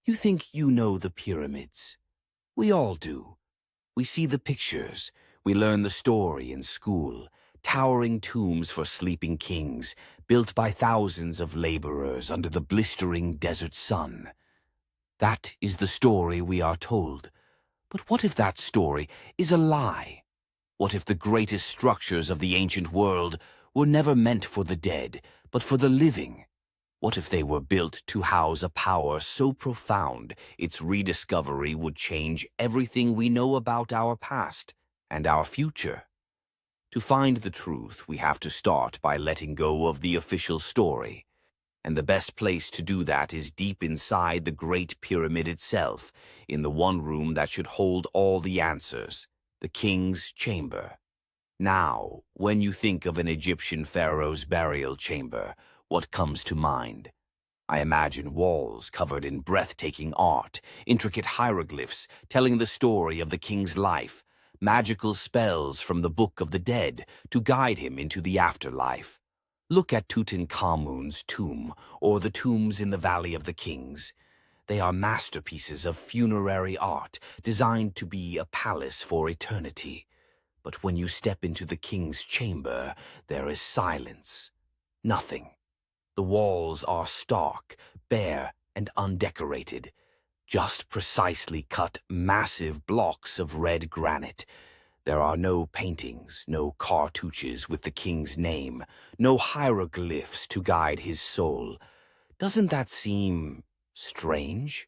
You think you know the pyramids. We all do. We see the pictures. We learn the story in school. Towering tombs for sleeping kings, built by thousands of laborers under the blistering desert sun. That is the story we are told. But what if that story is a lie? What if the greatest structures of the ancient world were never meant for the dead, but for the living? What if they were built to house a power so profound its rediscovery would change everything we know about our past and our future? To find the truth, we have to start by letting go of the official story. And the best place to do that is deep inside the Great Pyramid itself, in the one room that should hold all the answers, the king's chamber. Now, when you think of an Egyptian pharaoh's burial chamber, what comes to mind? I imagine walls covered in breathtaking art, intricate hieroglyphs telling the story of the king's life, magical spells from the Book of the Dead to guide him into the afterlife. Look at Tutankhamun's tomb, or the tombs in the Valley of the Kings. They are masterpieces of funerary art, designed to be a palace for eternity. But when you step into the king's chamber, there is silence. Nothing. The walls are stark, bare, and undecorated. Just precisely cut massive blocks of red granite. There are no paintings, no cartouches with the king's name, no hieroglyphs to guide his soul. Doesn't that seem strange?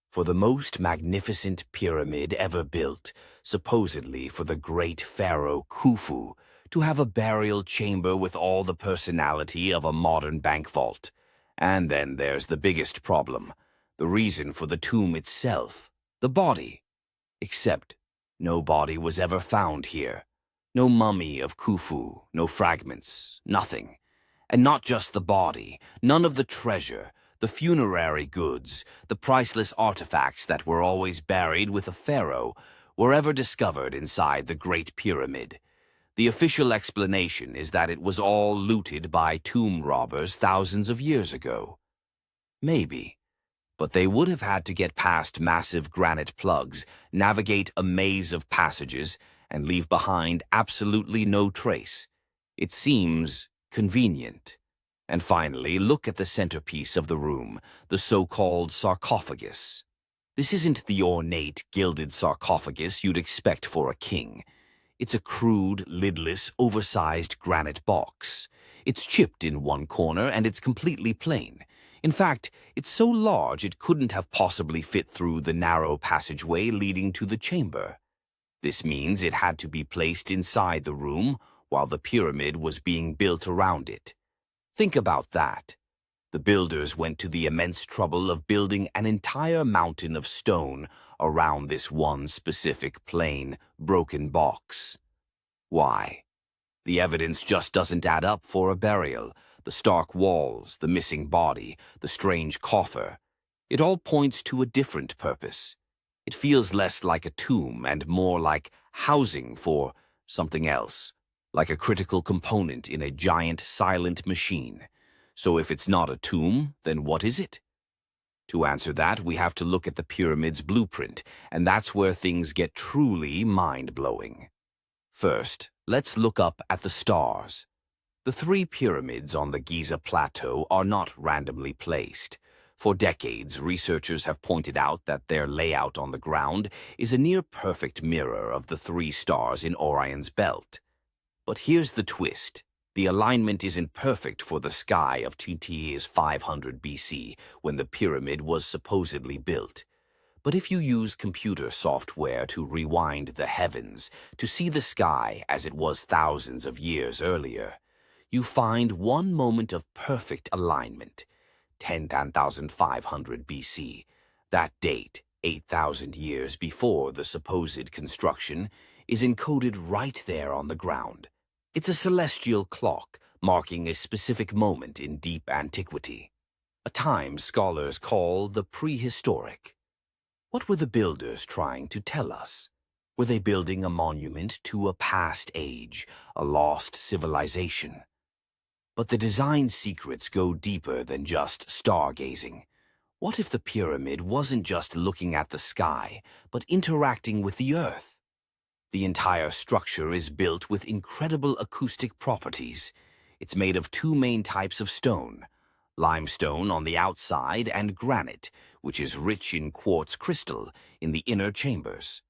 For the most magnificent pyramid ever built, supposedly for the great pharaoh Khufu, to have a burial chamber with all the personality of a modern bank vault. And then there's the biggest problem, the reason for the tomb itself, the body. Except no body was ever found here. No mummy of Khufu, no fragments, nothing. And not just the body, none of the treasure, the funerary goods, the priceless artifacts that were always buried with a pharaoh, were ever discovered inside the Great Pyramid. The official explanation is that it was all looted by tomb robbers thousands of years ago. Maybe. But they would have had to get past massive granite plugs, navigate a maze of passages, and leave behind absolutely no trace. It seems convenient. And finally, look at the centerpiece of the room, the so-called sarcophagus. This isn't the ornate, gilded sarcophagus you'd expect for a king. It's a crude, lidless, oversized granite box. It's chipped in one corner and it's completely plain. In fact, it's so large it couldn't have possibly fit through the narrow passageway leading to the chamber. This means it had to be placed inside the room while the pyramid was being built around it. Think about that. The builders went to the immense trouble of building an entire mountain of stone around this one specific plain, broken box. Why? The evidence just doesn't add up for a burial. The stark walls, the missing body, the strange coffer. It all points to a different purpose. It feels less like a tomb and more like housing for something else, like a critical component in a giant silent machine. So if it's not a tomb, then what is it? To answer that, we have to look at the pyramid's blueprint, and that's where things get truly mind-blowing. First, let's look up at the stars. The three pyramids on the Giza Plateau are not randomly placed. For decades, researchers have pointed out that their layout on the ground is a near-perfect mirror of the three stars in Orion's belt. But here's the twist. The alignment isn't perfect for the sky of Tuti's 500 BC, when the pyramid was supposedly built. But if you use computer software to rewind the heavens, to see the sky as it was thousands of years earlier, you find one moment of perfect alignment, 10,500 BC. That date, 8,000 years before the supposed construction, is encoded right there on the ground. It's a celestial clock marking a specific moment in deep antiquity, a time scholars call the prehistoric. What were the builders trying to tell us? Were they building a monument to a past age, a lost civilization? But the design secrets go deeper than just stargazing. What if the pyramid wasn't just looking at the sky, but interacting with the earth? The entire structure is built with incredible acoustic properties. It's made of two main types of stone: limestone on the outside and granite, which is rich in quartz crystal in the inner chambers.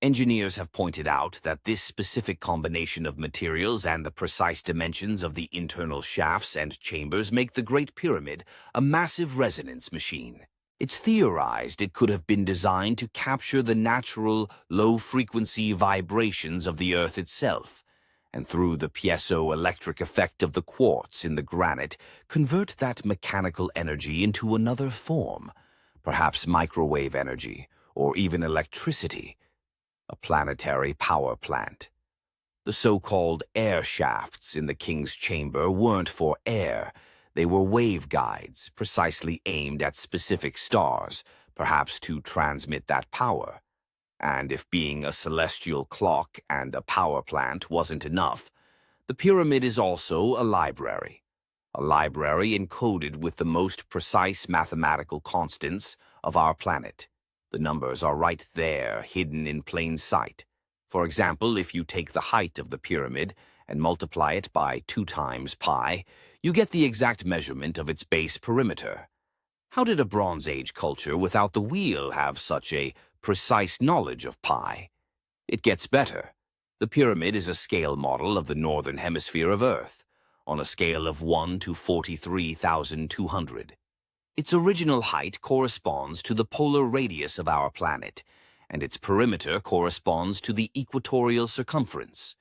Engineers have pointed out that this specific combination of materials and the precise dimensions of the internal shafts and chambers make the Great Pyramid a massive resonance machine. It's theorized it could have been designed to capture the natural, low-frequency vibrations of the Earth itself, and through the piezoelectric effect of the quartz in the granite, convert that mechanical energy into another form, perhaps microwave energy, or even electricity. A planetary power plant. The so-called air shafts in the king's chamber weren't for air. They were waveguides, precisely aimed at specific stars, perhaps to transmit that power. And if being a celestial clock and a power plant wasn't enough, the pyramid is also a library. A library encoded with the most precise mathematical constants of our planet. The numbers are right there, hidden in plain sight. For example, if you take the height of the pyramid and multiply it by 2 times pi, you get the exact measurement of its base perimeter. How did a Bronze Age culture without the wheel have such a precise knowledge of pi? It gets better. The pyramid is a scale model of the northern hemisphere of Earth, on a scale of 1 to 43,200. Its original height corresponds to the polar radius of our planet, and its perimeter corresponds to the equatorial circumference.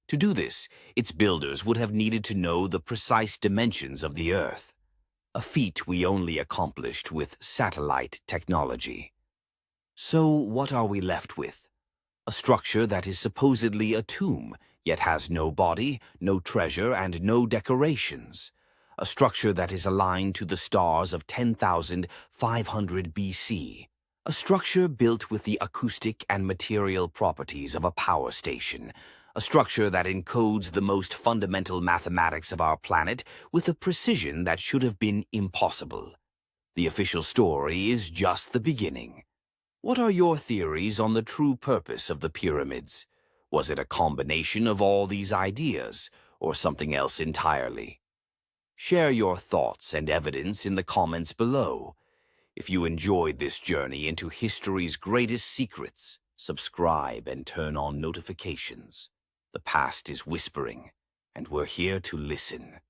To do this, its builders would have needed to know the precise dimensions of the Earth, a feat we only accomplished with satellite technology. So what are we left with? A structure that is supposedly a tomb, yet has no body, no treasure, and no decorations. A structure that is aligned to the stars of 10,500 BC. A structure built with the acoustic and material properties of a power station. A structure that encodes the most fundamental mathematics of our planet with a precision that should have been impossible. The official story is just the beginning. What are your theories on the true purpose of the pyramids? Was it a combination of all these ideas, or something else entirely? Share your thoughts and evidence in the comments below. If you enjoyed this journey into history's greatest secrets, subscribe and turn on notifications. The past is whispering, and we're here to listen.